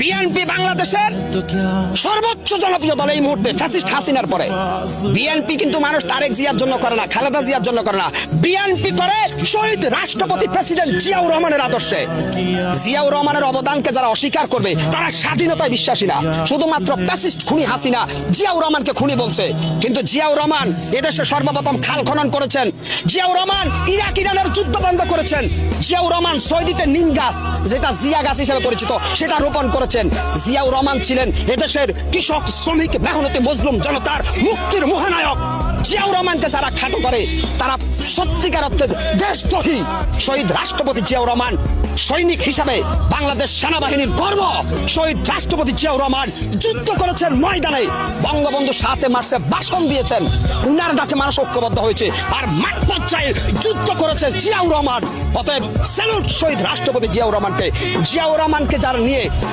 BNP বাংলাদেশের সর্বোচ্চ জনপ্রিয় দল এই মুহূর্তে ফ্যাসিস্ট হাসিনার পরে। বিএনপি কিন্তু মানুষ তারেক জিয়ার জন্য করে না, খালেদা জিয়ার জন্য করে না, বিএনপি করে শহীদ রাষ্ট্রপতি প্রেসিডেন্ট জিয়াউর রহমানের আদর্শে। জিয়াউর রহমানের অবদানকে যারা অস্বীকার করবে তারা স্বাধীনতায় বিশ্বাসী না, শুধুমাত্র ফ্যাসিস্ট খুনি হাসিনা জিয়াউর রহমানকে খুনি বলছে। কিন্তু জিয়াউর রহমান এদেশে সর্বপ্রথম খাল খনন করেছেন, জিয়াউর রহমান ইরাক ইরানের যুদ্ধ বন্ধ করেছেন, জিয়াউর রহমান সৌদিতে নিম গাছ যেটা জিয়া গাছ হিসেবে পরিচিত সেটা রোপণ করেছেন। জিয়াউর রহমান ছিলেন এদেশের কৃষক শ্রমিক মেহনতি মজলুম জনতার মুক্তির মহানায়ক। জিয়াউর রহমানকে যারা খাটো করে তারা সত্যিকার অর্থে দেশদ্রোহী। শহীদ রাষ্ট্রপতি জিয়াউর রহমান সৈনিক হিসাবে বাংলাদেশ সেনাবাহিনীর গর্ব। শহীদ রাষ্ট্রপতি জিয়াউর রহমান যুদ্ধ করেছেন ময়দানে, বঙ্গবন্ধু 7 মার্চে ভাষণ দিয়েছেন, উনার ডাকে মানুষ ঐক্যবদ্ধ হয়েছে, আর মাঠ পর্যায়ে যুদ্ধ করেছে জিয়াউর রহমান। অতএব স্যালুট শহীদ রাষ্ট্রপতি জিয়াউর রহমানকে। জিয়াউর রহমানকে যারা নিয়ে